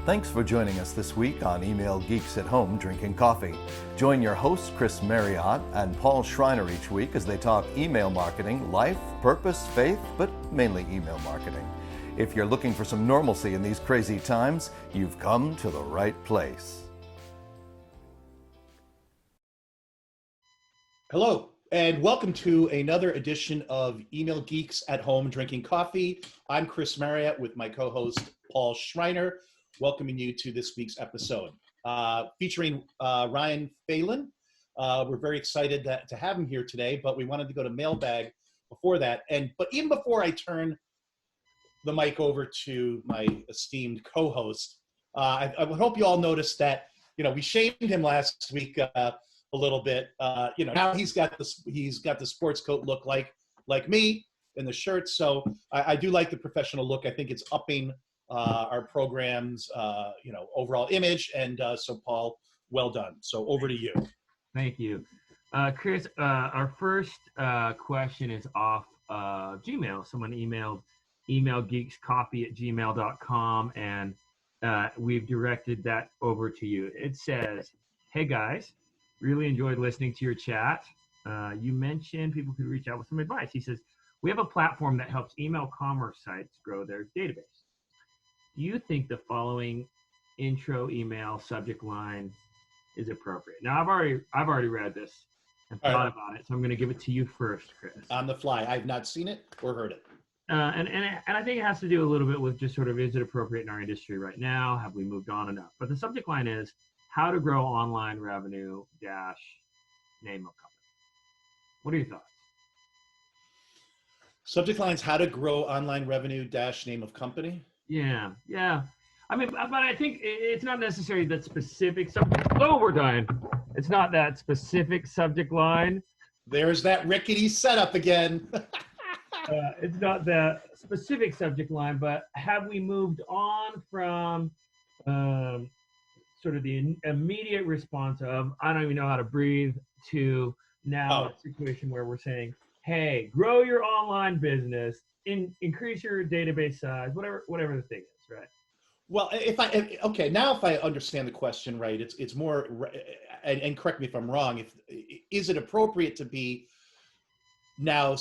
Thanks for joining us this week on Email Geeks at Home Drinking Coffee. Join your hosts Chris Marriott and Paul Schreiner each week as they talk email marketing, life, purpose, faith, but mainly email marketing. If you're looking for some normalcy in these crazy times, you've come to the right place. Hello, and welcome to another edition of Email Geeks at Home Drinking Coffee. I'm Chris Marriott with my co-host Paul Schreiner, welcoming you to this week's episode. Featuring Ryan Phelan. We're very excited to have him here today, but we wanted to go to mailbag before that. But even before I turn the mic over to my esteemed co-host, I would hope you all noticed that, we shamed him last week a little bit. Now he's got the sports coat look like me and the shirt. So I do like the professional look. I think it's upping our program's overall image. And so Paul, well done. So over to you. Thank you. Chris, our first question is off Gmail. Someone emailed emailgeekscoffee@gmail.com, and we've directed that over to you. It says, "Hey guys, really enjoyed listening to your chat. You mentioned people could reach out with some advice." He says, "We have a platform that helps email commerce sites grow their database. Do you think the following intro email subject line is appropriate?" Now, I've already read this and thought about it, so I'm going to give it to you first, Chris. On the fly. I've not seen it or heard it. And I think it has to do a little bit with just sort of, is it appropriate in our industry right now? Have we moved on enough? But the subject line is, how to grow online revenue dash name of company. What are your thoughts? Subject line's how to grow online revenue dash name of company. Yeah. I mean, but I think it's not necessarily that specific subject. Oh, we're dying. It's not that specific subject line. There's that rickety setup again. It's not that specific subject line, but have we moved on from sort of the immediate response of, I don't even know how to breathe, to now a situation where we're saying, hey, grow your online business, increase your database size, whatever the thing is, right? Well, if I understand the question right, it's more, and correct me if I'm wrong, is it appropriate to be now,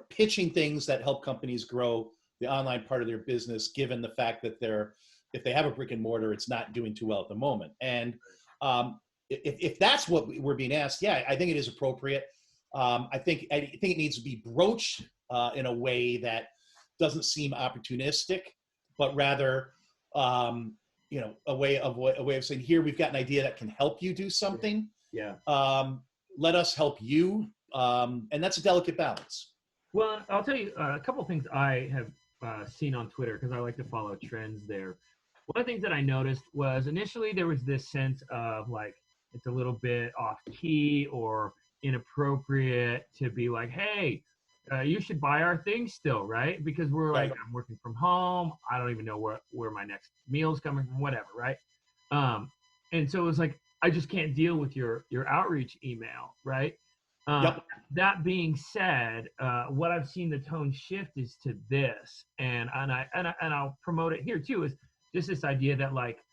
pitching things that help companies grow the online part of their business, given the fact that if they have a brick and mortar, it's not doing too well at the moment. And if that's what we're being asked, yeah, I think it is appropriate. I think it needs to be broached in a way that doesn't seem opportunistic, but rather, a way of saying, here, we've got an idea that can help you do something. Yeah. Let us help you. And that's a delicate balance. Well, I'll tell you a couple of things I have seen on Twitter, because I like to follow trends there. One of the things that I noticed was initially there was this sense of like, it's a little bit off key or inappropriate to be like, hey, you should buy our thing still, right? Because we're like, I'm working from home. I don't even know where my next meal's coming from, whatever, right? And so it was like, I just can't deal with your outreach email, right? That being said, what I've seen the tone shift is to this, and I'll promote it here too, is just this idea that like,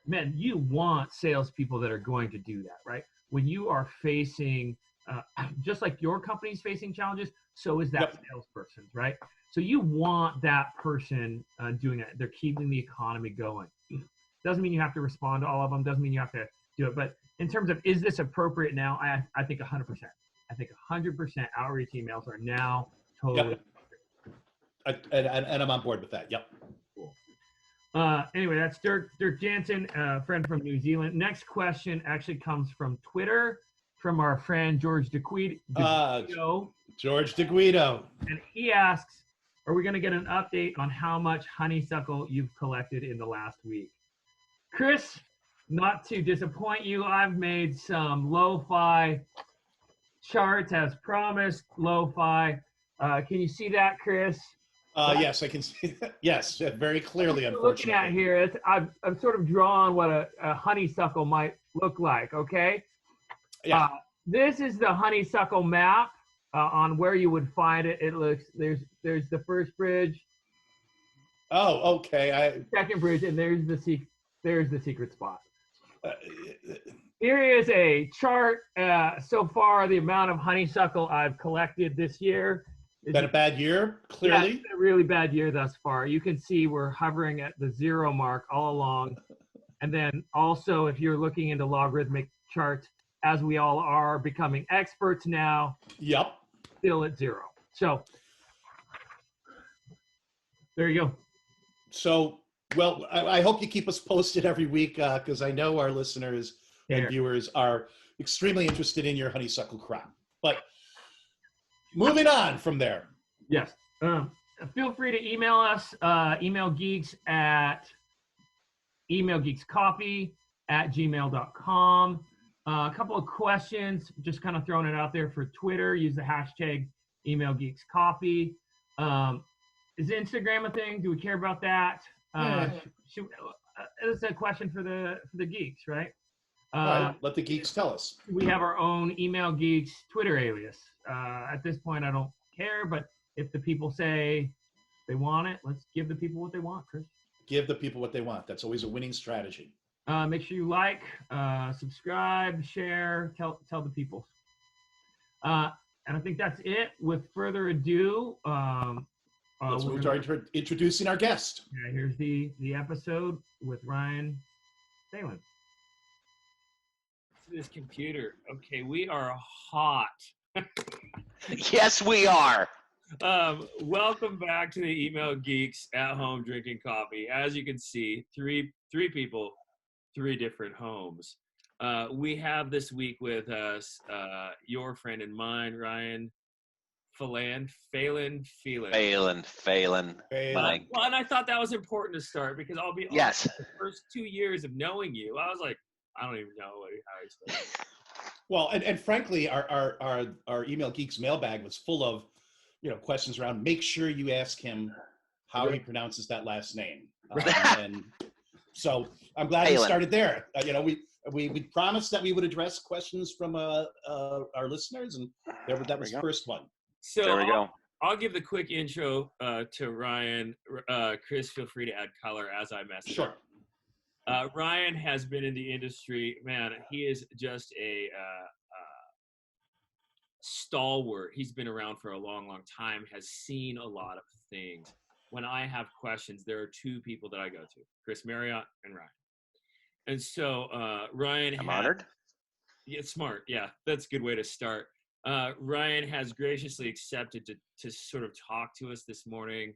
man, you want salespeople that are going to do that, right? When you are facing, just like your company's facing challenges, so is that salesperson's, right? So you want that person doing that. They're keeping the economy going. Doesn't mean you have to respond to all of them. Doesn't mean you have to do it. But in terms of, is this appropriate now? I think 100%. I think 100% outreach emails are now totally. And I'm on board with that. Yep. Cool. Anyway, that's Dirk Jansen, friend from New Zealand. Next question actually comes from Twitter, from our friend George DeGuido. George DeGuido. And he asks, are we going to get an update on how much honeysuckle you've collected in the last week? Chris, not to disappoint you, I've made some lo-fi charts as promised. Lo-fi. Can you see that, Chris? Yes, I can see that. Yes, very clearly, unfortunately. Looking at here, I've sort of drawn what a honeysuckle might look like, okay? Yeah. This is the honeysuckle map on where you would find it. It looks, there's the first bridge. Oh, okay. Second bridge, and there's the secret spot. Uh, Here is a chart. So far, the amount of honeysuckle I've collected this year. been a bad year, Yeah, clearly. it's been a really bad year thus far. You can see we're hovering at the 0 mark all along. And then also, if you're looking into logarithmic charts, as we all are becoming experts now, Yep. still at 0. So there you go. So, well, I hope you keep us posted every week because I know our listeners and viewers are extremely interested in your honeysuckle crop. But moving on from there. Yes. Feel free to email us, emailgeekscoffee@gmail.com. A couple of questions, just kind of throwing it out there for Twitter. Use the hashtag emailgeekscoffee. Is Instagram a thing? Do we care about that? It's a question for the geeks, right? All right, let the geeks tell us. We have our own Email Geeks Twitter alias. At this point, I don't care, but if the people say they want it, let's give the people what they want, Chris. Give the people what they want. That's always a winning strategy. Make sure you like, subscribe, share, tell the people. And I think that's it. With further ado, let's move to introducing our guest. Yeah, here's the episode with Ryan Phelan. This computer. Okay, we are hot. Yes, we are. Welcome back to the Email Geeks at Home Drinking Coffee. As you can see, three people, 3 different homes. We have this week with us your friend and mine, Ryan Phelan. Well, and I thought that was important to start because I'll be honest, yes. the first 2 years of knowing you, I was like, I don't even know how he started. Well, and frankly, our Email Geeks mailbag was full of, questions around. Make sure you ask him how he pronounces that last name. And so I'm glad we started there. We promised that we would address questions from our listeners, and that was the first one. So there we go. I'll give the quick intro to Ryan. Chris, feel free to add color as I mess it Sure. up. Ryan has been in the industry. Man, he is just a stalwart. He's been around for a long, long time, has seen a lot of things. When I have questions, there are 2 people that I go to, Chris Marriott and Ryan. And so Ryan I'm honored. Yeah, smart. Yeah, that's a good way to start. Ryan has graciously accepted to sort of talk to us this morning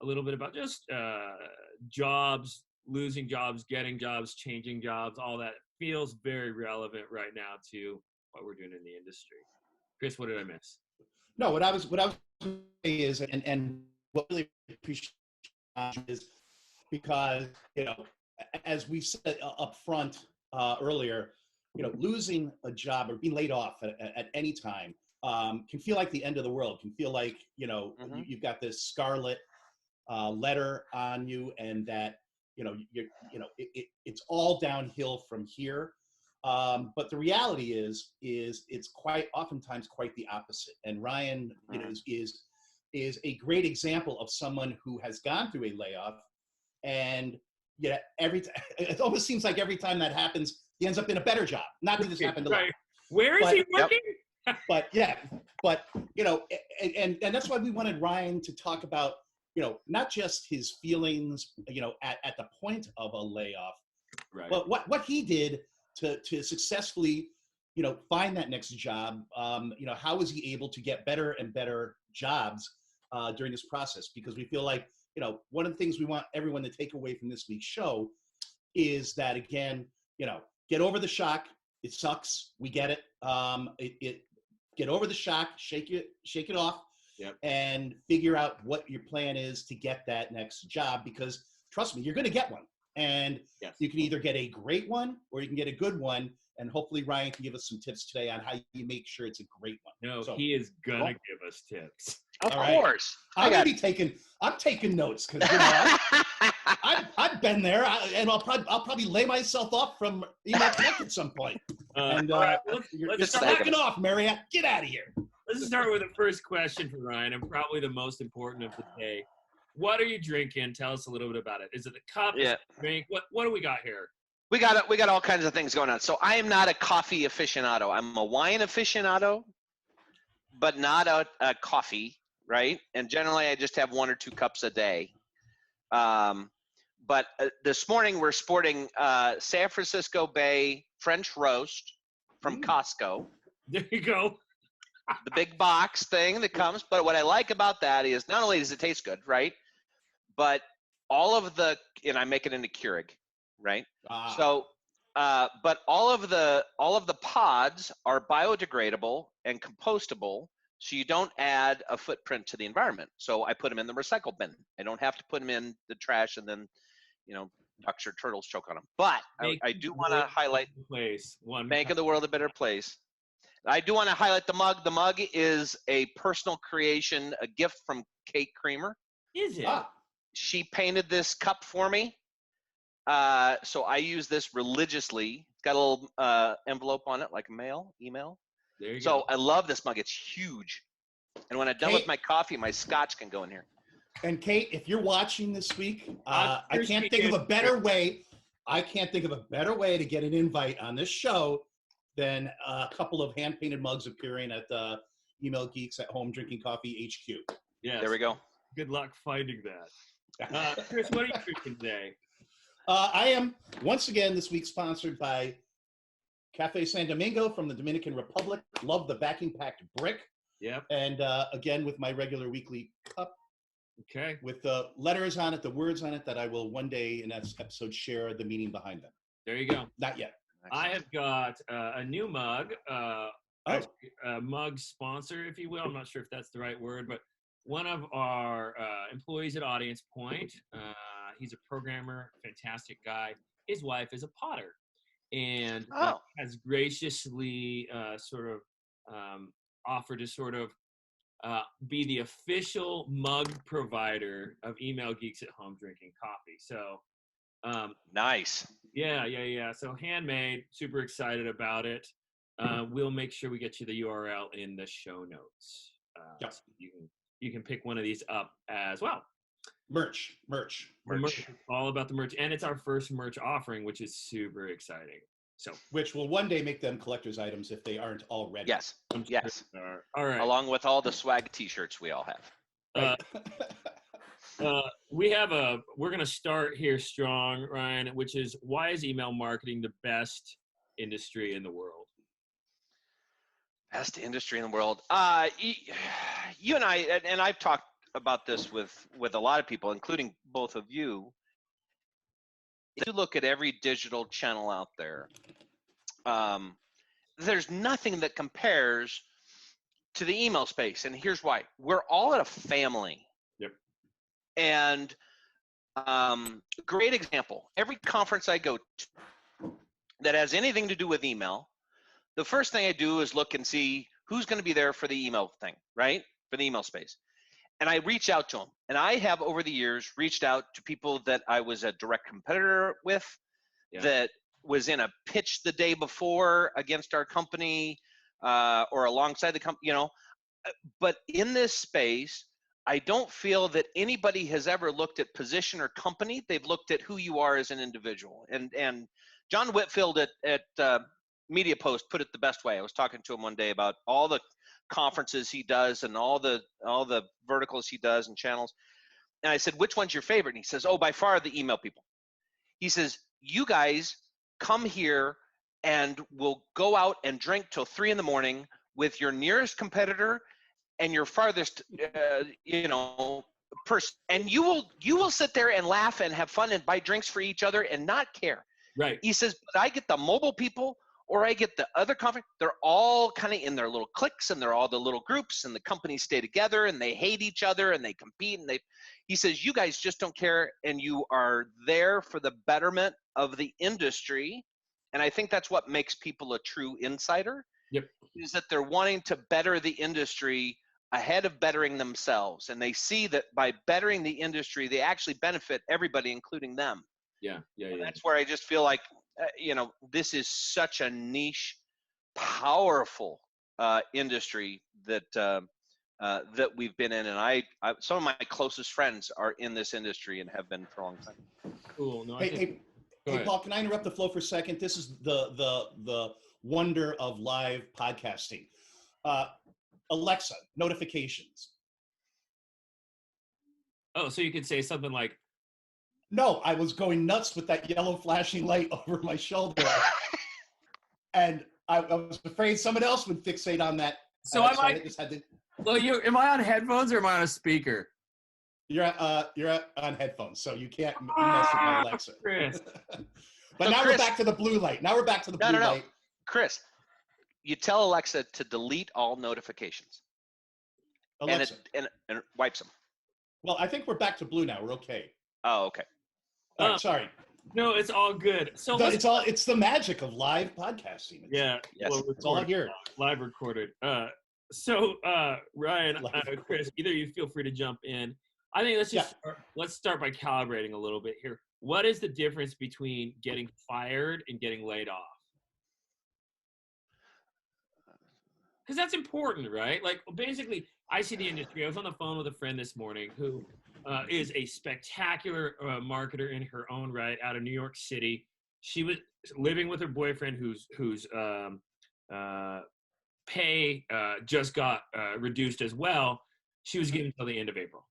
a little bit about just jobs, losing jobs, getting jobs, changing jobs, all that feels very relevant right now to what we're doing in the industry. Chris, what did I miss? No, what I was saying is, and what I really appreciate is because, as we said up front earlier, losing a job or being laid off at any time can feel like the end of the world, can feel like, you've got this scarlet letter on you, and that, it's all downhill from here. But the reality is it's oftentimes quite the opposite. And Ryan, is a great example of someone who has gone through a layoff, and it almost seems like every time that happens, he ends up in a better job. Not that this happened a lot. Where is he working? But and that's why we wanted Ryan to talk about, not just his feelings, at the point of a layoff, Right. but what he did to successfully, find that next job. How was he able to get better and better jobs during this process? Because we feel like, one of the things we want everyone to take away from this week's show is that, again, get over the shock. It sucks. We get it. Get over the shock, shake it off, and figure out what your plan is to get that next job. Because trust me, you're going to get one. And you can either get a great one or you can get a good one. And hopefully Ryan can give us some tips today on how you make sure it's a great one. No, he is going to give us tips. Of course. I'm taking notes because I've been there, and I'll probably lay myself off from email tech at some point. You're slacking off, Marriott. Get out of here. Let's start with the first question for Ryan, and probably the most important of the day. What are you drinking? Tell us a little bit about it. Is it the cup? Is Yeah. it the drink? What do we got here? We got all kinds of things going on. So I am not a coffee aficionado. I'm a wine aficionado, but not a coffee, right? And generally, I just have 1 or 2 cups a day. But this morning, we're sporting San Francisco Bay French roast from Costco, There you go. the big box thing that comes. But what I like about that is not only does it taste good, right? But all of and I make it into Keurig, right? So, but all of the pods are biodegradable and compostable, so you don't add a footprint to the environment. So I put them in the recycle bin. I don't have to put them in the trash and then, ducks or turtles choke on them. But I do want to highlight making the world a better place. I do want to highlight the mug. The mug is a personal creation, a gift from Kate Creamer. Is it? She painted this cup for me. So I use this religiously. It's got a little envelope on it, like email. There you So go. I love this mug. It's huge. And when I'm done with my coffee, my scotch can go in here. And Kate, if you're watching this week, I Here's can't think of a better way. I can't think of a better way to get an invite on this show than a couple of hand-painted mugs appearing at the Email Geeks at Home Drinking Coffee HQ. Yes. There we go. Good luck finding that. Chris, what are you drinking today? I am, once again, this week sponsored by Cafe San Domingo from the Dominican Republic. Love the vacuum-packed brick. Yep. And again, with my regular weekly cup. Okay. With the letters on it, the words on it that I will one day in this episode share the meaning behind them. There you go. Not yet. I have got a new mug, a mug sponsor, if you will. I'm not sure if that's the right word, but one of our employees at Audience Point, he's a programmer, fantastic guy. His wife is a potter, and has graciously offered to sort of be the official mug provider of Email Geeks at Home Drinking Coffee. So nice. Yeah. So handmade, super excited about it. We'll make sure we get you the URL in the show notes. Yep. So you can pick one of these up as well. Merch. The merch. It's all about the merch, and it's our first merch offering, which is super exciting. So, which will one day make them collector's items if they aren't already. Yes. Yes. All right. Along with all the swag T-shirts we all have. We're going to start here strong, Ryan, which is, why is email marketing the best industry in the world? Best industry in the world. You and I, and I've talked about this with a lot of people, including both of you. If you look at every digital channel out there, there's nothing that compares to the email space. And here's why. We're all at a family. Yep. And great example. Every conference I go to that has anything to do with email, the first thing I do is look and see who's going to be there for the email thing, right? For the email space. And I reach out to them. And I have, over the years, reached out to people that I was a direct competitor with, that was in a pitch the day before against our company or alongside the company, But in this space, I don't feel that anybody has ever looked at position or company. They've looked at who you are as an individual. And John Whitfield at Media Post put it the best way. I was talking to him one day about all the conferences he does and all the verticals he does and channels. And I said, which one's your favorite? And he says, by far the email people. He says, you guys come here and we'll go out and drink till 3 a.m. with your nearest competitor and your farthest, person. And you will sit there and laugh and have fun and buy drinks for each other and not care. Right. He says, but I get the mobile people, or I get the other conference, they're all kind of in their little cliques and they're all the little groups and the companies stay together and they hate each other and they compete and he says, you guys just don't care and you are there for the betterment of the industry. And I think that's what makes people a true insider. Yep. Is that they're wanting to better the industry ahead of bettering themselves. And they see that by bettering the industry, they actually benefit everybody, including them. Yeah. And that's where I just feel like, this is such a niche, powerful industry that that we've been in, and I some of my closest friends are in this industry and have been for a long time. Cool. No, Hey, Paul, can I interrupt the flow for a second? This is the wonder of live podcasting. Alexa, notifications. Oh, so you could say something like, No, I was going nuts with that yellow flashing light over my shoulder. And I was afraid someone else would fixate on that. So I just had to. well, am I on headphones or am I on a speaker? You're on headphones, so you can't mess with my Alexa. Chris. But So now Chris, we're back to the blue light. Now we're back to the blue light. Chris, you tell Alexa to delete all notifications, Alexa. and it wipes them. Well, I think we're back to blue now. We're okay. Oh, okay. All right, sorry. No, it's all good. So It's the magic of live podcasting. yeah, Yes. well, It's all here. live recorded. Ryan, Chris, either you feel free to jump in. I think let's start by calibrating a little bit here. What is the difference between getting fired and getting laid off? Because that's important, right? Like, basically, I see the industry. I was on the phone with a friend this morning who is a spectacular marketer in her own right out of New York City. She was living with her boyfriend whose pay just got reduced as well. She was getting until the end of April.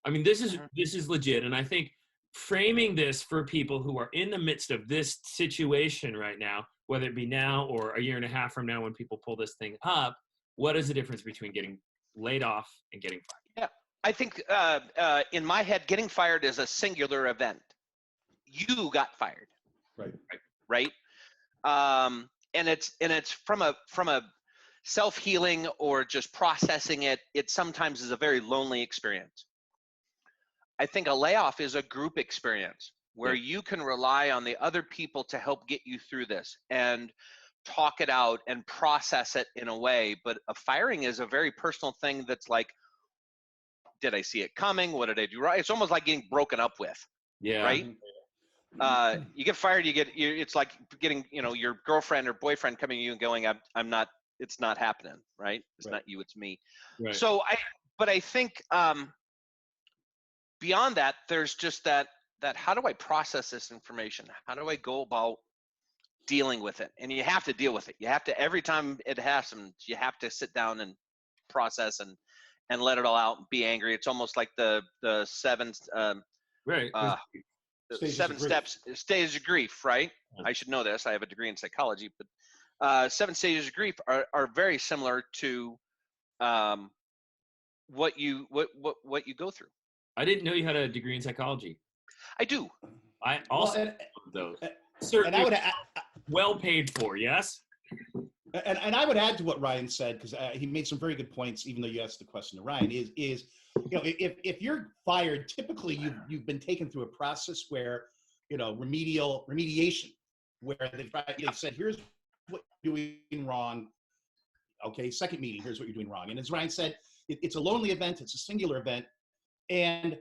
I mean, this is legit. And I think framing this for people who are in the midst of this situation right now, whether it be now or a year and a half from now when people pull this thing up, what is the difference between getting laid off and getting fired? Yeah, I think in my head, getting fired is a singular event. You got fired, right? And it's from a self-healing or just processing it. It sometimes is a very lonely experience. I think a layoff is a group experience where you can rely on the other people to help get you through this and talk it out and process it in a way. But a firing is a very personal thing that's like, did I see it coming? What did I do right? It's almost like getting broken up with. Yeah. Right? You get fired, it's like getting, your girlfriend or boyfriend coming to you and going, I'm not, it's not happening, right? It's not you, it's me. Right. So I think beyond that, there's just that how do I process this information? How do I go about dealing with it? And you have to deal with it. You have to, every time it happens, you have to sit down and process and let it all out and be angry. It's almost like the seven stages of grief, right? I should know this. I have a degree in psychology, but 7 stages of grief are very similar to what you go through. I didn't know you had a degree in psychology. I do. I also those. Certainly, and I would well paid for, yes. And I would add to what Ryan said, because he made some very good points. Even though you asked the question to Ryan, is if you're fired, typically you've been taken through a process where remediation, where they've said, here's what you're doing wrong. Okay, second meeting, here's what you're doing wrong. And as Ryan said, it's a lonely event. It's a singular event. And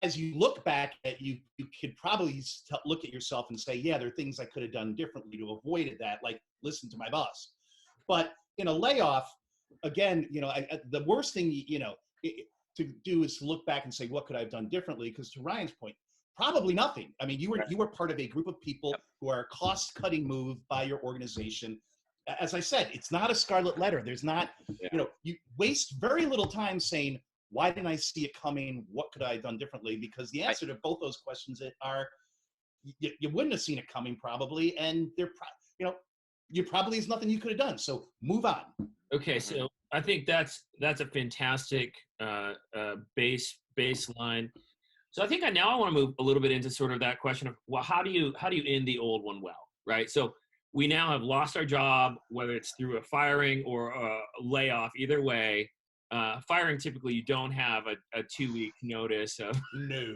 as you look back at you could probably look at yourself and say, yeah, there are things I could have done differently to avoid that, like listen to my boss. But in a layoff, again, the worst thing to do is to look back and say, what could I have done differently? Because to Ryan's point, probably nothing. I mean, you were part of a group of people who are a cost-cutting move by your organization. As I said, it's not a scarlet letter. There's not, you waste very little time saying, why didn't I see it coming? What could I have done differently? Because the answer to both those questions are, you wouldn't have seen it coming probably, and you probably is nothing you could have done. So move on. Okay, so I think that's a fantastic baseline. So I think I want to move a little bit into sort of that question of, well, how do you end the old one well, right? So we now have lost our job, whether it's through a firing or a layoff, either way. Firing, typically you don't have a 2-week notice of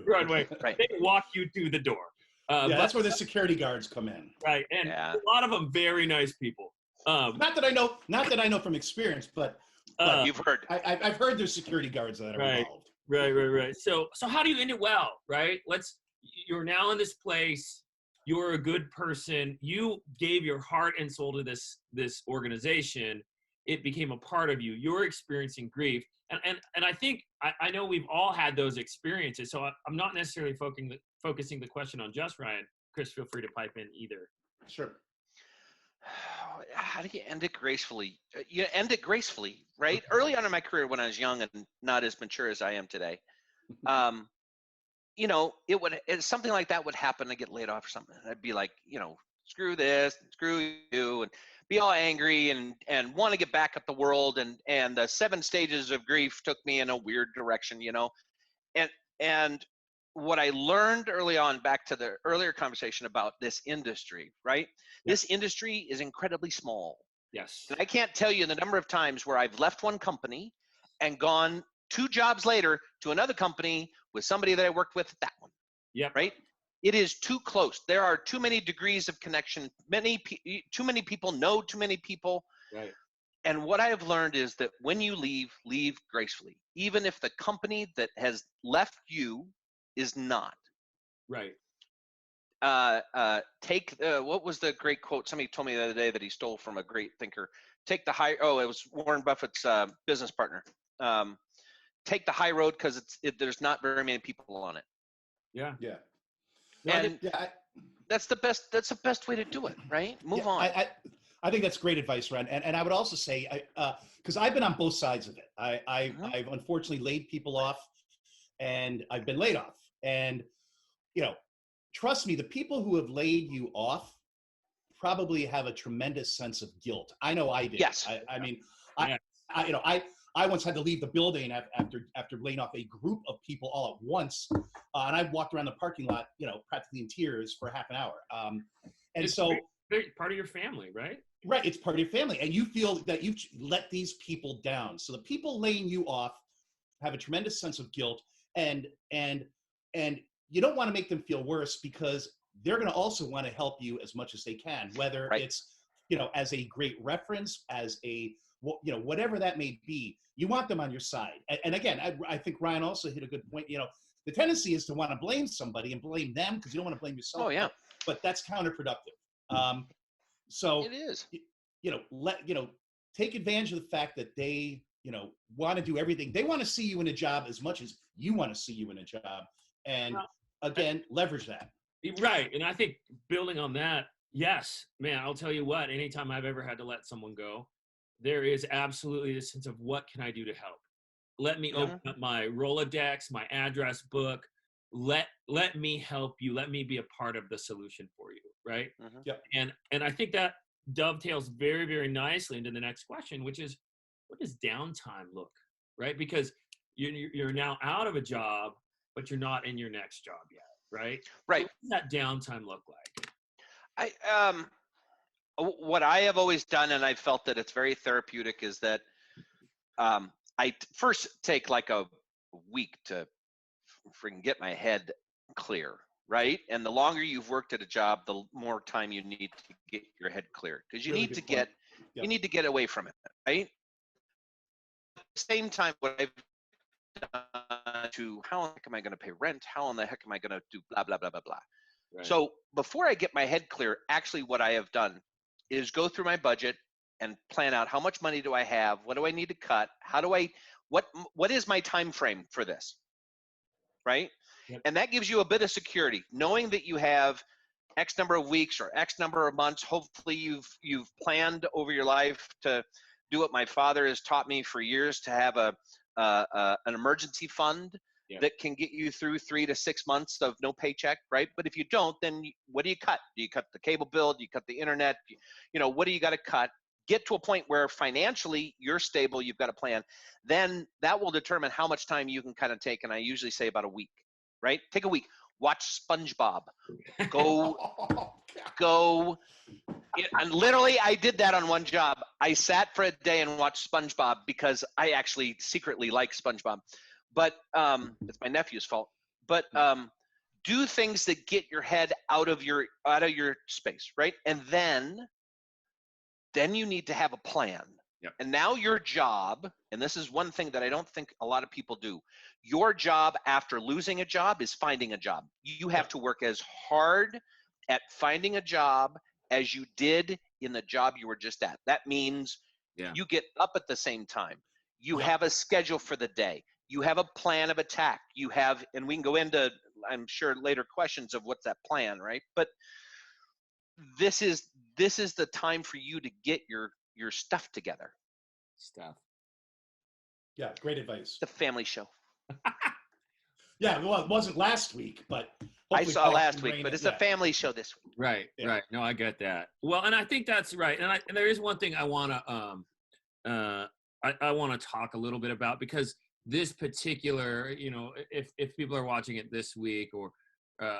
runway. Right. They walk you through the door. That's where the security guards come in. Right, and a lot of them very nice people. Not that I know from experience, but you've heard. I've heard there's security guards that are involved. Right. So how do you end it well, right? You're now in this place. You're a good person. You gave your heart and soul to this organization. it became a part of you. You're experiencing grief. And I think, I know we've all had those experiences. So I'm not necessarily focusing the question on just Ryan. Chris, feel free to pipe in either. Sure. How do you end it gracefully? You end it gracefully, right? Early on in my career, when I was young and not as mature as I am today, you know, something like that would happen. I get laid off or something. And I'd be like, you know, screw this, screw you, and be all angry and want to get back at the world. And the 7 stages of grief took me in a weird direction, you know. And what I learned early on, back to the earlier conversation about this industry, right? Yep. This industry is incredibly small. Yes. And I can't tell you the number of times where I've left one company and gone 2 jobs later to another company with somebody that I worked with at that one. Yep. Right? It is too close. There are too many degrees of connection. Too many people know too many people. Right. And what I have learned is that when you leave gracefully, even if the company that has left you is not. Right. What was the great quote? Somebody told me the other day that he stole from a great thinker. It was Warren Buffett's business partner. Take the high road because there's not very many people on it. Yeah. Yeah. And that's the best way to do it, right? Move on. I think that's great advice, Ren. And I would also say, because I've been on both sides of it. I've unfortunately laid people off, and I've been laid off. And, you know, trust me, the people who have laid you off probably have a tremendous sense of guilt. I know I did. Yes. I mean, Yes. I once had to leave the building after laying off a group of people all at once, and I walked around the parking lot, you know, practically in tears for half an hour. And It's so, part of your family, right? right, it's part of your family, and you feel that you've let these people down. So the people laying you off have a tremendous sense of guilt, and you don't want to make them feel worse, because they're going to also want to help you as much as they can, whether it's, you know, as a great reference, as a, you know, whatever that may be. You want them on your side. And again, I think Ryan also hit a good point. You know, the tendency is to want to blame somebody and blame them because you don't want to blame yourself. Oh, yeah. But that's counterproductive. So It is. you know, take advantage of the fact that they, you know, want to do everything. They want to see you in a job as much as you want to see you in a job. And again, leverage that. Right. And I think building on that, yes, man, I'll tell you what, anytime I've ever had to let someone go, there is absolutely a sense of what can I do to help? Let me open up my Rolodex, my address book. Let me help you. Let me be a part of the solution for you. Right. Yep. And I think that dovetails very, very nicely into the next question, which is, what does downtime look? Right. Because you're now out of a job, but you're not in your next job yet. Right. Right. So what does that downtime look like? What I have always done, and I've felt that it's very therapeutic, is that I first take like a week to freaking get my head clear, right? And the longer you've worked at a job, the more time you need to get your head clear, because you Really need to good point. you Yep. need to get away from it, right? At the same time, what I've done to, how the heck am I going to pay rent? How in the heck am I going to do blah, blah, blah, blah, blah. Right. So before I get my head clear, actually what I have done is go through my budget and plan out how much money do I have? What do I need to cut? What is my time frame for this? Right? Yep. And that gives you a bit of security, knowing that you have X number of weeks or X number of months. Hopefully you've planned over your life to do what my father has taught me for years, to have an emergency fund. Yeah. That can get you through 3 to 6 months of no paycheck, right? But if you don't, then what do you cut? Do you cut the cable bill? Do you cut the internet? You know, what do you got to cut? Get to a point where financially you're stable, you've got a plan. Then that will determine how much time you can kind of take. And I usually say about a week, right? Take a week. Watch SpongeBob. Go. And literally, I did that on one job. I sat for a day and watched SpongeBob because I actually secretly like SpongeBob. But it's my nephew's fault. But do things that get your head out of your space, right? And then you need to have a plan. Yep. And now your job, and this is one thing that I don't think a lot of people do, your job after losing a job is finding a job. You have to work as hard at finding a job as you did in the job you were just at. That means Yeah. You get up at the same time. You Yep. have a schedule for the day. You have a plan of attack. You have, and we can go into, I'm sure, later questions of what's that plan, right? But this is the time for you to get your stuff together. Stuff. Yeah, great advice. The family show. Yeah, well, it wasn't last week, but I hopefully saw Paul last can week, rein but it- it's a yeah. family show this week. Right. Yeah. Right. No, I get that. Well, and I think that's right. And there is one thing I want to I want to talk a little bit about, because this particular, if people are watching it this week or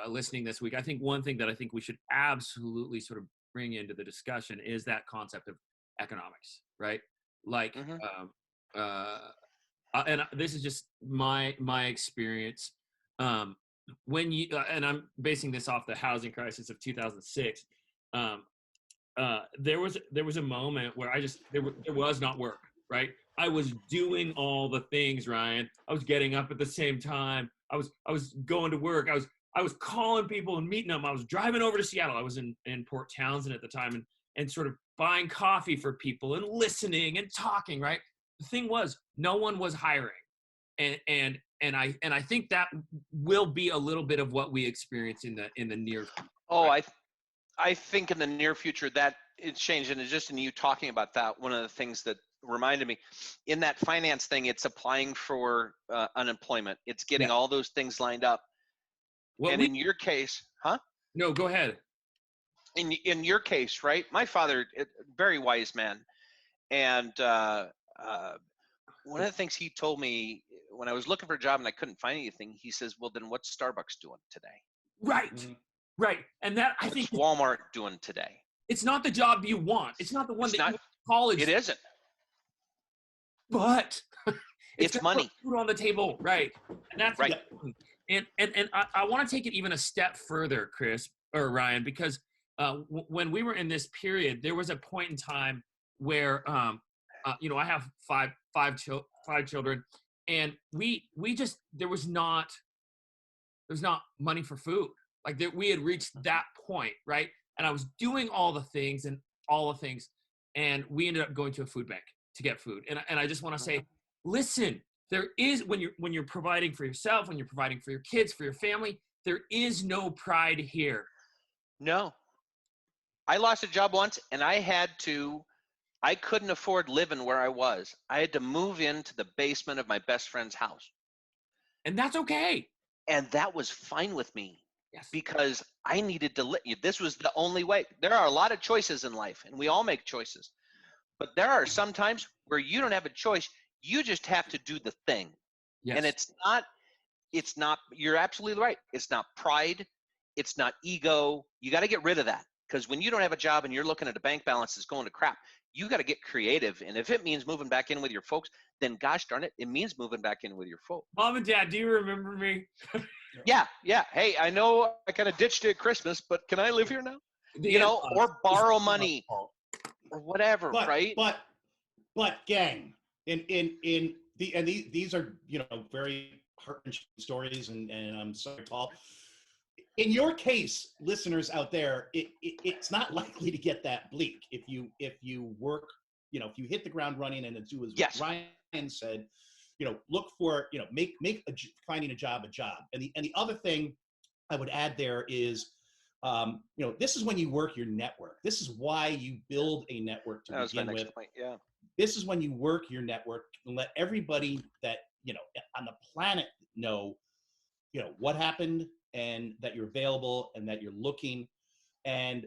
listening this week, I think one thing that I think we should absolutely sort of bring into the discussion is that concept of economics, right? Like, Mhm. and this is just my experience. When you and I'm basing this off the housing crisis of 2006. There was a moment where there was not work, right? I was doing all the things, Ryan. I was getting up at the same time. I was going to work. I was calling people and meeting them. I was driving over to Seattle. I was in Port Townsend at the time, and sort of buying coffee for people and listening and talking, right? The thing was, no one was hiring. And I think that will be a little bit of what we experience in the near future. Oh, I think in the near future that it's changed. And just in you talking about that, one of the things that reminded me in that finance thing, it's applying for unemployment. It's getting all those things lined up. And in your case, huh? No, go ahead. In your case, right? My father, very wise man, and one of the things he told me when I was looking for a job and I couldn't find anything, he says, "Well, then what's Starbucks doing today? Right. Mm-hmm. Right. And that, I think, What's Walmart doing today? it's not the job you want. It's not the one It's that not- you college. It isn't. But It's gonna money. put food on the table, right? And that's Right. And I want to take it even a step further, Chris or Ryan, because when we were in this period, there was a point in time where I have five children, and we just there's not money for food. Like we had reached that point, right? And I was doing all the things, and we ended up going to a food bank to get food. And I just want to say, listen, there is when you're providing for yourself, when you're providing for your kids, for your family, there is no pride here. No. I lost a job once, and I couldn't afford living where I was. I had to move into the basement of my best friend's house. And that's okay. And that was fine with me Yes. because I needed to this was the only way. There are a lot of choices in life, and we all make choices. But there are some times where you don't have a choice. You just have to do the thing. Yes. And it's not, you're absolutely right. It's not pride. It's not ego. You got to get rid of that. Because when you don't have a job and you're looking at a bank balance that's going to crap, you got to get creative. And if it means moving back in with your folks, then gosh darn it, it means moving back in with your folks. Mom and Dad, do you remember me? Yeah. Hey, I know I kind of ditched you at Christmas, but can I live here now? Or borrow money or whatever, right? But gang, these are very heart-wrenching stories, and I'm sorry, Paul. In your case, listeners out there, it's not likely to get that bleak if you work, if you hit the ground running and do as Ryan said, look for, make finding a job. And the other thing I would add there is, this is when you work your network. This is why you build a network to begin with. Point. Yeah. This is when you work your network and let everybody that, on the planet know, what happened and that you're available and that you're looking. And,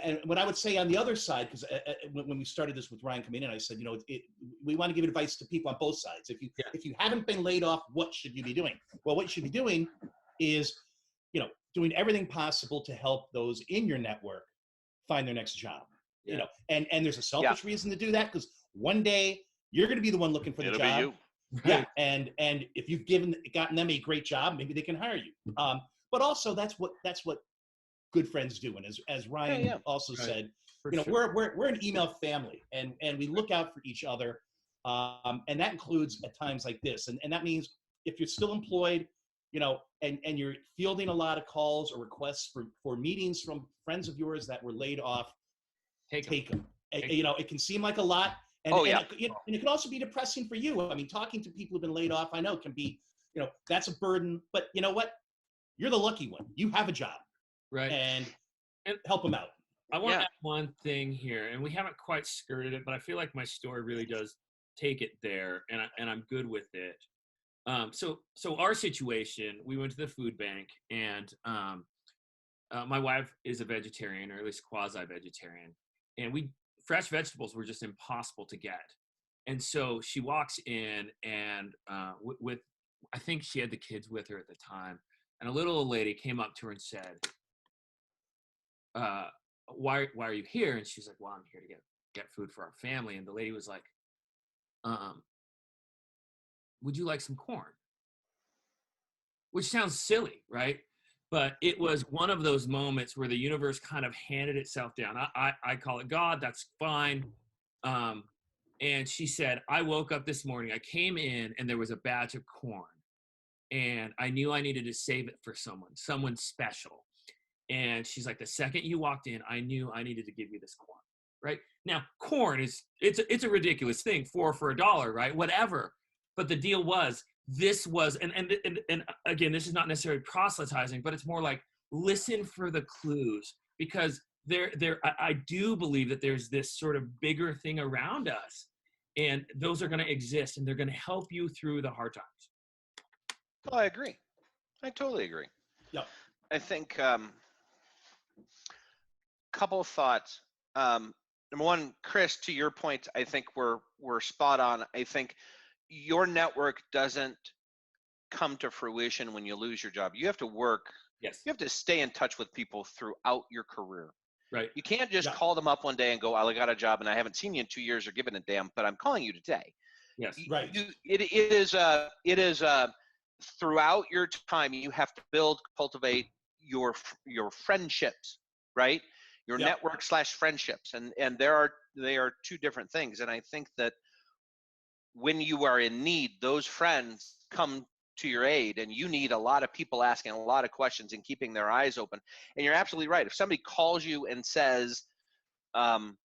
and what I would say on the other side, because when we started this with Ryan coming in, I said, we want to give advice to people on both sides. If you haven't been laid off, what should you be doing? Well, what you should be doing is, doing everything possible to help those in your network find their next job. And there's a selfish reason to do that, because one day you're going to be the one looking for the job. It'll be you. Yeah, and if you've gotten them a great job, maybe they can hire you. But also that's what good friends do. And as Ryan also said, sure. we're an email family, and we look out for each other, and that includes at times like this. And that means if you're still employed, and you're fielding a lot of calls or requests for meetings from friends of yours that were laid off, take them. It can seem like a lot. And, Oh, and, yeah. and it can also be depressing for you. I mean, talking to people who've been laid off, I know can be, that's a burden, but you know what? You're the lucky one. You have a job, Right. and And help them out. I want Yeah. to add one thing here, and we haven't quite skirted it, but I feel like my story really does take it there, and I'm good with it. So our situation, we went to the food bank, and my wife is a vegetarian, or at least quasi-vegetarian, and fresh vegetables were just impossible to get. And so she walks in, and with I think she had the kids with her at the time, and a little old lady came up to her and said, why are you here? And she's like, well, I'm here to get food for our family. And the lady was like, would you like some corn? Which sounds silly, right? But it was one of those moments where the universe kind of handed itself down. I call it God. That's fine. And she said, I woke up this morning, I came in, and there was a batch of corn, and I knew I needed to save it for someone special. And she's like, the second you walked in, I knew I needed to give you this corn. Right now, corn it's a ridiculous thing, for $1, right? Whatever. But the deal was, this was, and again, this is not necessarily proselytizing, but it's more like, listen for the clues, because I do believe that there's this sort of bigger thing around us, and those are going to exist, and they're going to help you through the hard times. Oh, I agree. I totally agree. Yep. I think couple of thoughts. Number one, Chris, to your point, I think we're spot on. I think your network doesn't come to fruition when you lose your job. You have to work. Yes. You have to stay in touch with people throughout your career. Right. You can't just call them up one day and go, I got a job and I haven't seen you in 2 years or given a damn, but I'm calling you today. Yes. Right. It is throughout your time, you have to cultivate your friendships, right? Your network / friendships, and they are two different things. And I think that when you are in need, those friends come to your aid, and you need a lot of people asking a lot of questions and keeping their eyes open. And you're absolutely right. If somebody calls you and says, I'm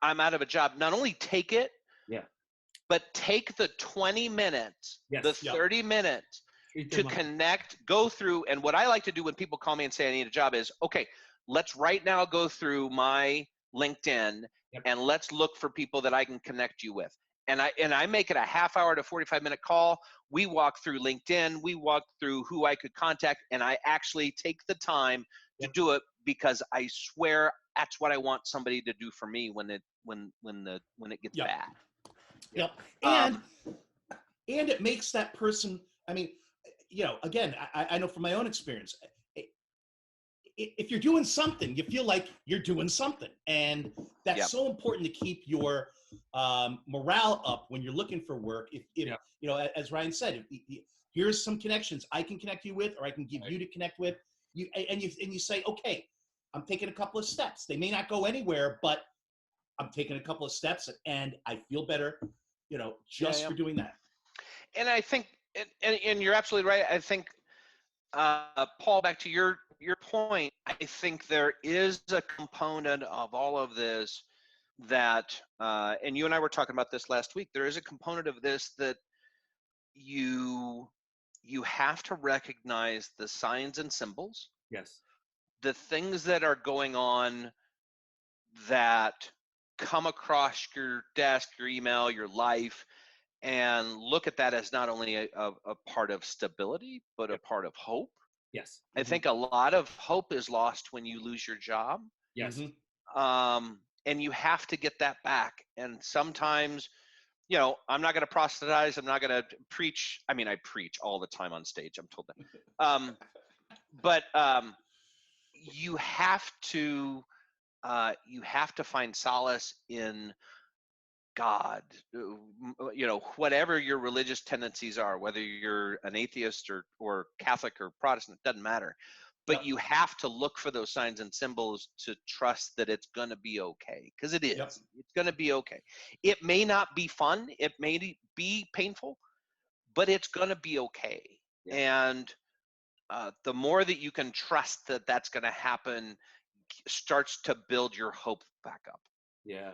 out of a job, not only take it, but take the 20 minutes, the 30 minutes to connect, go through. And what I like to do when people call me and say I need a job is, okay, let's right now go through my LinkedIn and let's look for people that I can connect you with. And I make it a half hour to 45-minute call. We walk through LinkedIn, we walk through who I could contact, and I actually take the time to do it, because I swear that's what I want somebody to do for me when it gets bad. Yep. And it makes that person, I mean, again, I know from my own experience, if you're doing something, you feel like you're doing something. And that's so important to keep your morale up when you're looking for work. If as Ryan said, here's some connections I can connect you with, or I can give you to connect with. You say, okay, I'm taking a couple of steps. They may not go anywhere, but I'm taking a couple of steps, and I feel better, for doing that. And I think, and you're absolutely right. I think, Paul, back to your point, I think there is a component of all of this that, and you and I were talking about this last week, there is a component of this that you have to recognize the signs and symbols. Yes. The things that are going on that come across your desk, your email, your life, and look at that as not only a part of stability, but a part of hope. Yes. I think a lot of hope is lost when you lose your job. Yes. And you have to get that back. And sometimes, I'm not going to proselytize. I'm not going to preach. I mean, I preach all the time on stage, I'm told that. But you have to find solace in God, whatever your religious tendencies are, whether you're an atheist or Catholic or Protestant, doesn't matter. But you have to look for those signs and symbols to trust that it's going to be okay, because it is. It's going to be okay. It may not be fun. It may be painful, but it's going to be okay. And the more that you can trust that that's going to happen, starts to build your hope back up. Yeah.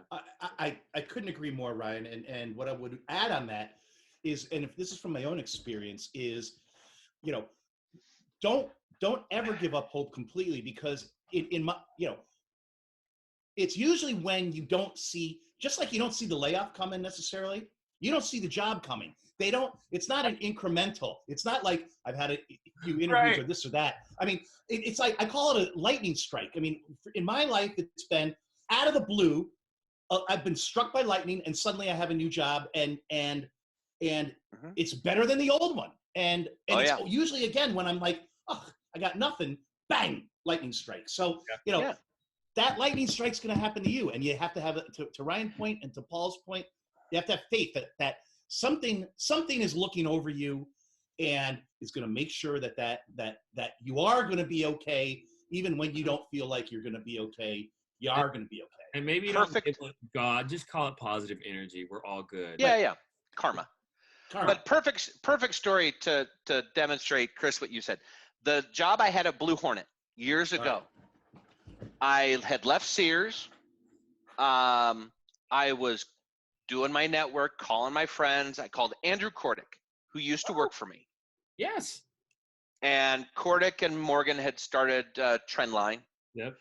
I couldn't agree more, Ryan. And what I would add on that is, and if this is from my own experience, is, you know, don't ever give up hope completely, because in my, it's usually when you don't see, just like you don't see the layoff coming necessarily, you don't see the job coming. They don't, it's not an incremental. It's not like I've had a few interviews Right. or this or that. I mean, it's like, I call it a lightning strike. I mean, in my life, it's been out of the blue. I've been struck by lightning, and suddenly I have a new job, and it's better than the old one. And Oh, it's yeah. usually, again, when I'm like, oh, I got nothing, bang, lightning strike. So, Yeah. that lightning strike's going to happen to you, and you have to have it, to Ryan's point and to Paul's point, you have to have faith that something is looking over you and is going to make sure that you are going to be okay, even when you don't feel like you're going to be okay. You are going to be okay. And maybe you Perfect. don't label it God, just call it positive energy. We're all good. Yeah, yeah. Karma. Karma. But perfect story to demonstrate, Chris, what you said. The job I had at Blue Hornet years ago, I had left Sears. I was doing my network, calling my friends. I called Andrew Kordick, who used to work for me. Yes. And Kordick and Morgan had started Trendline. Yep.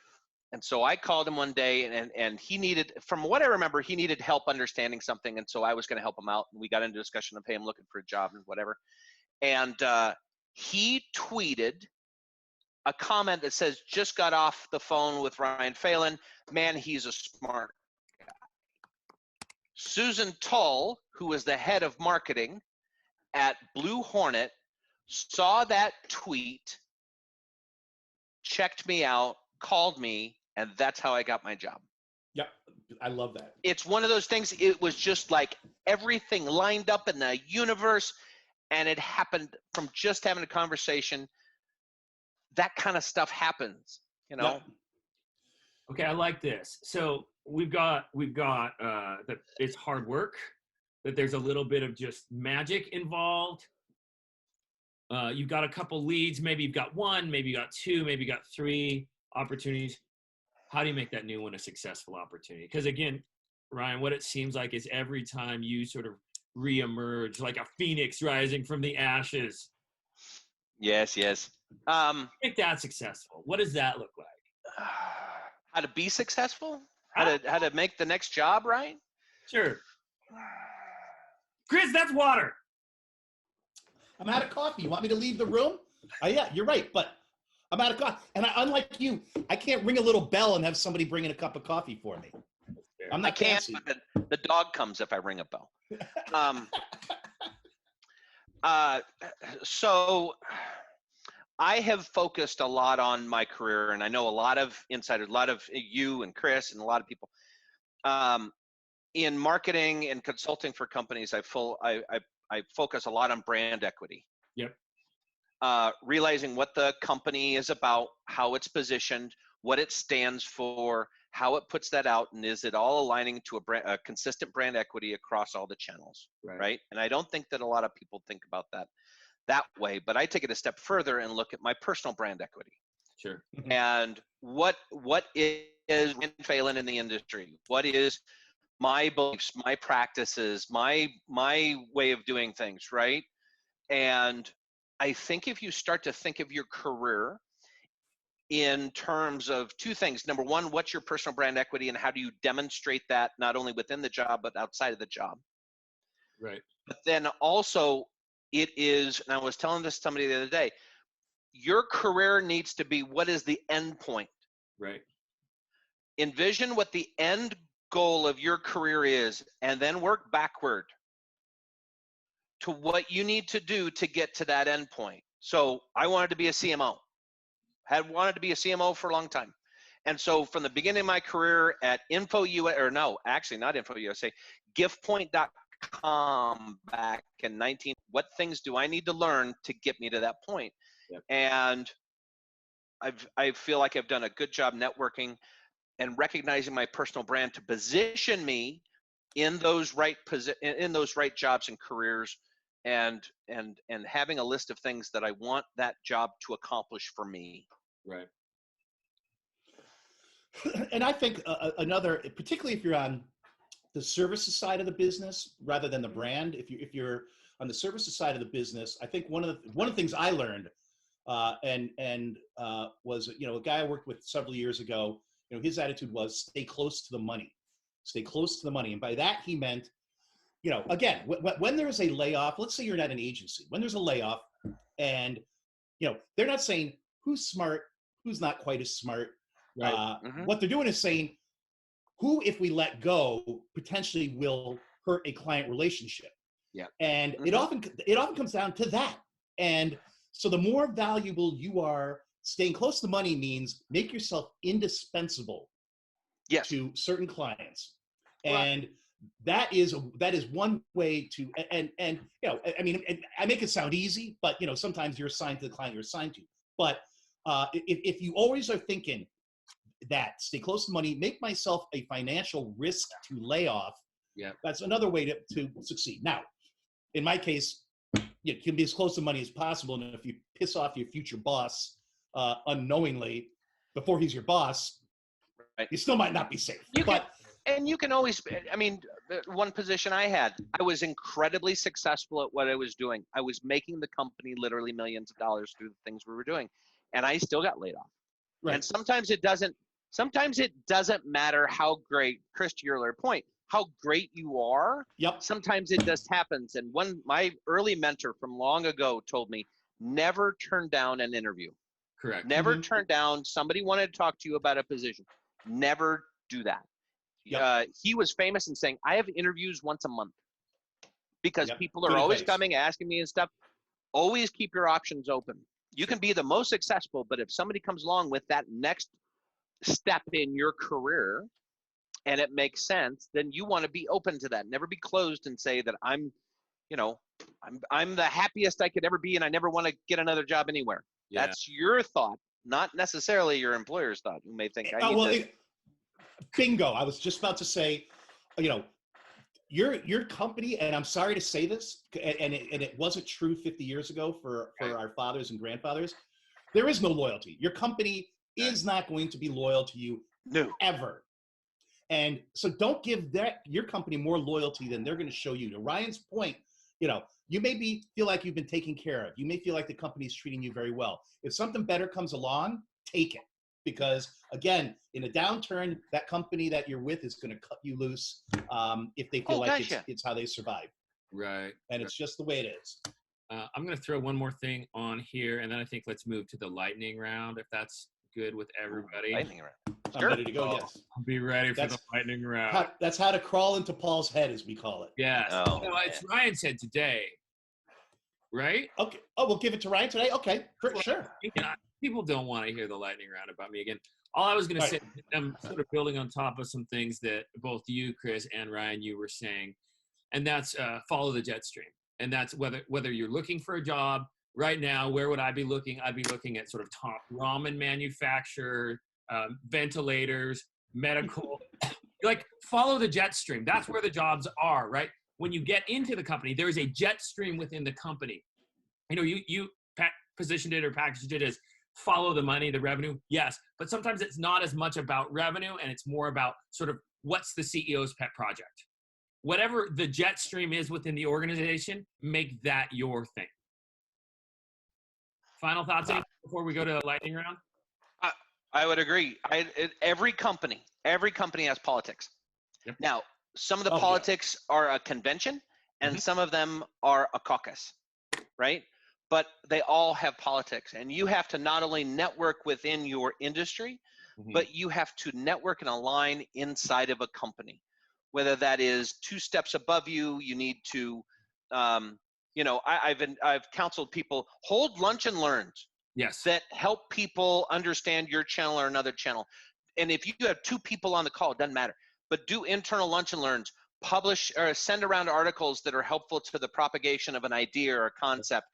And so I called him one day, and he needed, from what I remember, he needed help understanding something. And so I was going to help him out. And we got into a discussion of, hey, I'm looking for a job and whatever. And he tweeted a comment that says, just got off the phone with Ryan Phelan. Man, he's a smart guy. Susan Tull, who was the head of marketing at Blue Hornet, saw that tweet, checked me out, called me, and that's how I got my job. Yep, I love that. It's one of those things, it was just like everything lined up in the universe, and it happened from just having a conversation. That kind of stuff happens, Yep. Okay, I like this. So we've got that it's hard work, that there's a little bit of just magic involved. You've got a couple leads, maybe you've got one, maybe you got two, maybe you got three opportunities. How do you make that new one a successful opportunity? Because again, Ryan, what it seems like is every time you sort of reemerge like a phoenix rising from the ashes. Yes. Make that successful. What does that look like? How to be successful? How to make the next job, right? Sure. Chris, that's water. I'm out of coffee. You want me to leave the room? Yeah, you're right, but I'm out of coffee. And unlike you, I can't ring a little bell and have somebody bring in a cup of coffee for me. I'm not I can't, fancy. but the dog comes if I ring a bell. So I have focused a lot on my career, and I know a lot of insiders, a lot of you and Chris and a lot of people. In marketing and consulting for companies, I focus a lot on brand equity. Yep. Realizing what the company is about, how it's positioned, what it stands for, how it puts that out, and is it all aligning to a consistent brand equity across all the channels, right? And I don't think that a lot of people think about that way, but I take it a step further and look at my personal brand equity. Sure. And what is Ryan Phelan in the industry? What is my beliefs, my practices, my way of doing things, right? And I think if you start to think of your career in terms of two things. Number one, what's your personal brand equity, and how do you demonstrate that not only within the job, but outside of the job? Right. But then also it is, and I was telling this to somebody the other day, your career needs to be, what is the end point? Right. Envision what the end goal of your career is, and then work backward to what you need to do to get to that end point. So I wanted to be a CMO. Had wanted to be a CMO for a long time. And so from the beginning of my career at giftpoint.com back in 19, what things do I need to learn to get me to that point? Yep. And I feel like I've done a good job networking and recognizing my personal brand to position me in those right jobs and careers, and having a list of things that I want that job to accomplish for me. Right. And I think another, particularly if you're on the services side of the business rather than the brand, if you're on the services side of the business, I think one of the things I learned was, a guy I worked with several years ago. His attitude was stay close to the money, stay close to the money, and by that he meant, again, when there is a layoff, let's say you're not an agency, when there's a layoff, and they're not saying who's smart, who's not quite as smart. Right. What they're doing is saying who, if we let go, potentially will hurt a client relationship. Yeah. And it often comes down to that. And so the more valuable you are, staying close to the money means make yourself indispensable Yes. to certain clients. Well, And that is one way to, and I mean, I make it sound easy, but sometimes you're assigned to the client you're assigned to. But if you always are thinking that stay close to money, make myself a financial risk to lay off, that's another way to succeed. Now, in my case, you can be as close to money as possible, and if you piss off your future boss unknowingly before he's your boss, right, you still might not be safe. And you can always, I mean, one position I had, I was incredibly successful at what I was doing. I was making the company literally millions of dollars through the things we were doing, and I still got laid off. Right. And sometimes it doesn't matter how great, Chris, to your point, how great you are. Yep. Sometimes it just happens. And my early mentor from long ago told me, never turn down an interview. Correct. Never turn down, somebody wanted to talk to you about a position. Never do that. Yep. He was famous in saying, I have interviews once a month because people are Good always advice. coming, asking me and stuff. Always keep your options open. You can be the most successful, but if somebody comes along with that next step in your career and it makes sense, then you want to be open to that. Never be closed and say that I'm the happiest I could ever be and I never want to get another job anywhere. Yeah. That's your thought, not necessarily your employer's thought, who may think bingo. I was just about to say, your company, and I'm sorry to say this, and it wasn't true 50 years ago for our fathers and grandfathers. There is no loyalty. Your company is not going to be loyal to you ever. And so don't give your company more loyalty than they're going to show you. To Ryan's point, you may feel like you've been taken care of. You may feel like the company's treating you very well. If something better comes along, take it. Because again, in a downturn, that company that you're with is going to cut you loose if they feel it's how they survive. Right. And it's just the way it is. I'm going to throw one more thing on here, and then I think let's move to the lightning round, if that's good with everybody. Lightning round. I'm ready to go, yes. I'll be ready for the lightning round. That's how to crawl into Paul's head, as we call it. Yes. It's Ryan said today, right? Okay. Oh, we'll give it to Ryan today? Okay, sure. People don't want to hear the lightning round about me again. All I was going to say, I'm sort of building on top of some things that both you, Chris, and Ryan, you were saying, and that's follow the jet stream. And that's whether you're looking for a job right now, where would I be looking? I'd be looking at sort of top ramen manufacturer, ventilators, medical. Like, follow the jet stream. That's where the jobs are, right? When you get into the company, there is a jet stream within the company. You positioned it or packaged it as follow the money, the revenue. Yes, but sometimes it's not as much about revenue, and it's more about sort of what's the CEO's pet project. Whatever the jet stream is within the organization, make that your thing. Final thoughts before we go to the lightning round? I would agree. Every company has politics. Yep. Now, some of the politics are a convention, and some of them are a caucus, right? But they all have politics, and you have to not only network within your industry, but you have to network and align inside of a company. Whether that is 2 steps above you, you need to, I've counseled people, hold lunch and learns. Yes. That help people understand your channel or another channel. And if you have 2 people on the call, it doesn't matter. But do internal lunch and learns. Publish or send around articles that are helpful to the propagation of an idea or a concept.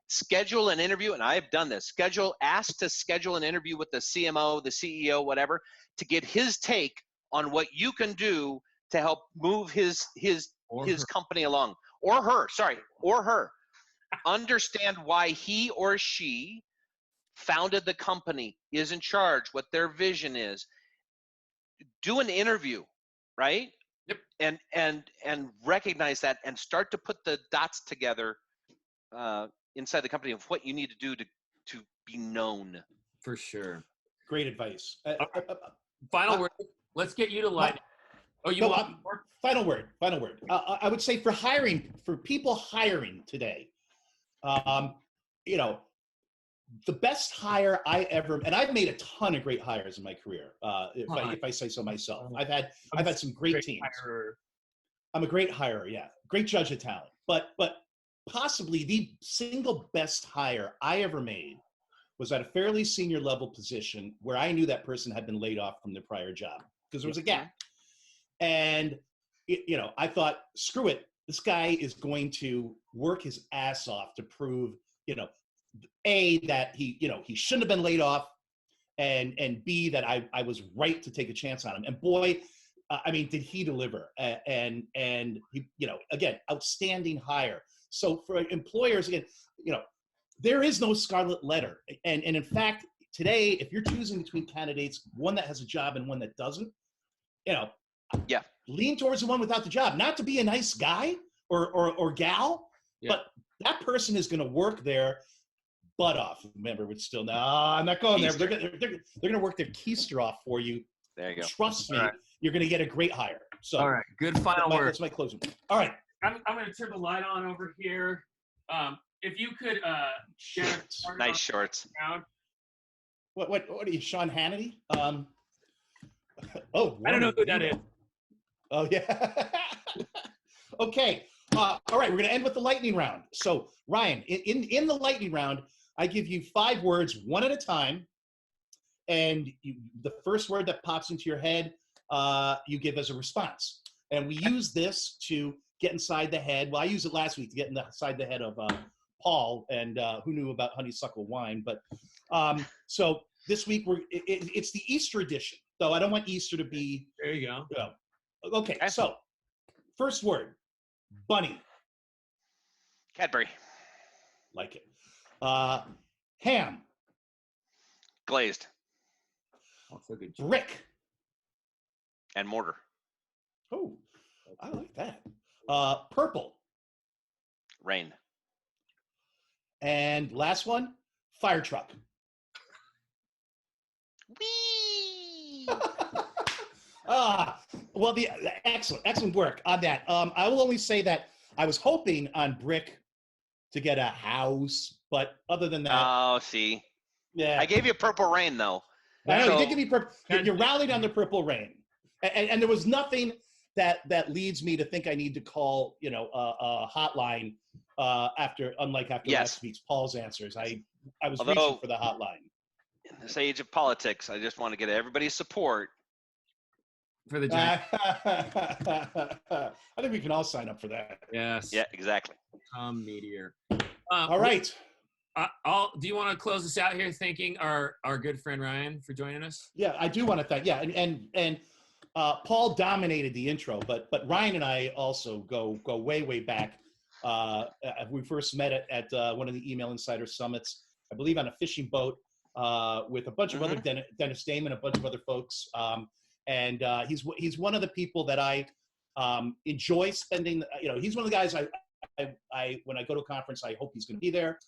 Schedule an interview, and I've done this. Ask to schedule an interview with the CMO, the CEO, whatever, to get his take on what you can do to help move his company along. Or her. Understand why he or she founded the company, is in charge, what their vision is. do an interview, right? Yep. And recognize that and start to put the dots together inside the company of what you need to do to be known. For sure. Great advice. Final word. Let's get you to lightning. Oh, you No, want more? final word. I would say for people hiring today, the best hire I ever, and I've made a ton of great hires in my career. If I say so myself, I've had some great teams. I'm a great hirer, yeah, great judge of talent. But possibly the single best hire I ever made was at a fairly senior level position where I knew that person had been laid off from their prior job because there was a gap. And I thought, screw it, this guy is going to work his ass off to prove, A, that he shouldn't have been laid off, and B, that I was right to take a chance on him. And boy, did he deliver? And he, again, outstanding hire. So for employers, again, there is no scarlet letter. And in fact, today, if you're choosing between candidates, one that has a job and one that doesn't, lean towards the one without the job. Not to be a nice guy or gal, but that person is going to work their butt off. Remember, we're still, no, I'm not going there. They're going to work their keister off for you. There you go. Trust me, you're going to get a great hire. So, all right, good final word. That's my closing. All right. I'm going to turn the light on over here. If you could nice shorts. What are you, Sean Hannity? I don't know who that is. Oh yeah. Okay. All right. We're going to end with the lightning round. So Ryan, in the lightning round, I give you 5 words, one at a time, and the first word that pops into your head, you give as a response. And we use this to get inside the head. Well, I used it last week to get inside the head of Paul, and who knew about honeysuckle wine. But so this week it's the Easter edition. So I don't want Easter to be. There you go. Okay. So first word, bunny. Cadbury. Like it. Ham. Glazed. Also good. Brick. And mortar. Oh, I like that. Purple. Rain. And last one, fire truck. Whee! Well, the excellent work on that. I will only say that I was hoping on brick to get a house, but other than that, Oh, see. yeah. I gave you purple rain though. I know So- you did give me purple. You rallied on the purple rain, and there was nothing that leads me to think I need to call a hotline after Yes. last week's Paul's answers. I was Although- reaching for the hotline. In this age of politics, I just want to get everybody's support. For the Giants. I think we can all sign up for that. Yes. Yeah, exactly. Tom Meteor. All right. Do you want to close this out here thanking our good friend Ryan for joining us? Yeah, I do want to thank. Yeah, and Paul dominated the intro, but Ryan and I also go way back. We first met at one of the Email Insider Summits, I believe, on a fishing boat with a bunch of other Dennis Damon, a bunch of other folks, and he's one of the people that I enjoy spending. He's one of the guys I when I go to a conference, I hope he's going to be there.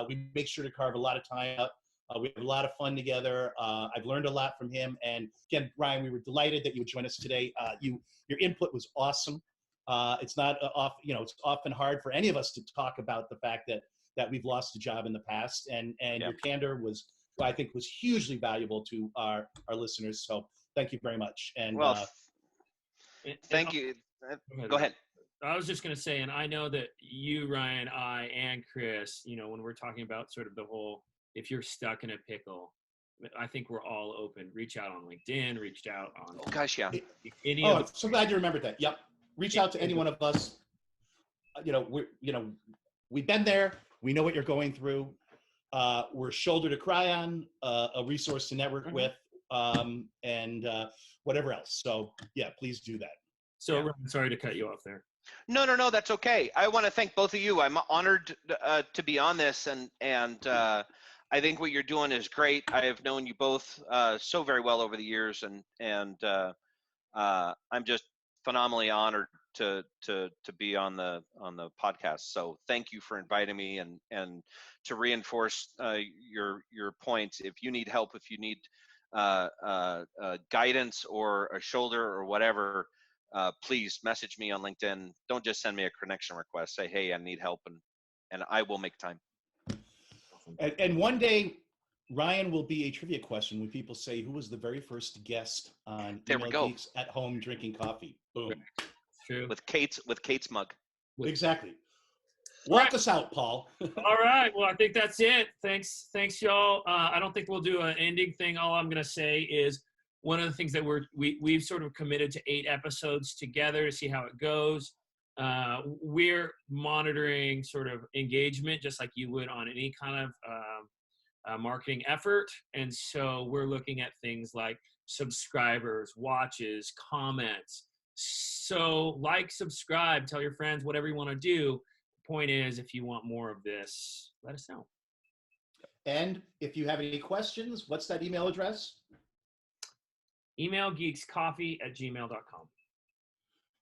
We make sure to carve a lot of time out. We have a lot of fun together. I've learned a lot from him. And again, Ryan, we were delighted that you would join us today. Your input was awesome. It's not it's often hard for any of us to talk about the fact that we've lost a job in the past. And your candor I think was hugely valuable to our listeners. So thank you very much. And Thank you. Go ahead. I was just going to say, and I know that you, Ryan, I, and Chris, when we're talking about sort of the whole, if you're stuck in a pickle, I think we're all open. Reach out on LinkedIn, reached out on. Oh, gosh, yeah. I'm so glad you remembered that. Yep. Reach out to any one of us. We've been there. We know what you're going through. We're a shoulder to cry on, a resource to network with, and whatever else. So yeah, please do that. So Ryan, sorry to cut you off there. No, that's okay. I want to thank both of you. I'm honored to be on this, and I think what you're doing is great. I have known you both so very well over the years, and I'm just phenomenally honored to be on the podcast. So thank you for inviting me, and to reinforce your points. If you need help, if you need guidance or a shoulder or whatever, please message me on LinkedIn. Don't just send me a connection request. Say, hey, I need help, and I will make time. And one day, Ryan will be a trivia question when people say, who was the very first guest on There we Email go. Geeks at Home Drinking Coffee? Boom. True. With Kate's mug. Exactly. Walk Right. us out, Paul. All right. Well, I think that's it. Thanks, y'all. I don't think we'll do an ending thing. All I'm going to say is one of the things that we've sort of committed to 8 episodes together to see how it goes. We're monitoring sort of engagement just like you would on any kind of marketing effort. And so we're looking at things like subscribers, watches, comments. So like, subscribe, tell your friends, whatever you want to do. Point is, if you want more of this, let us know. And if you have any questions, what's that email address? emailgeekscoffee@gmail.com.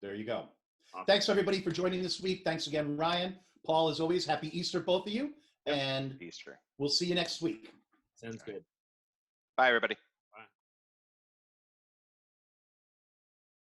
There you go. Awesome. Thanks, everybody, for joining this week. Thanks again, Ryan. Paul, as always, happy Easter, both of you. And Easter. we'll see you next week. Sounds good. Bye, everybody.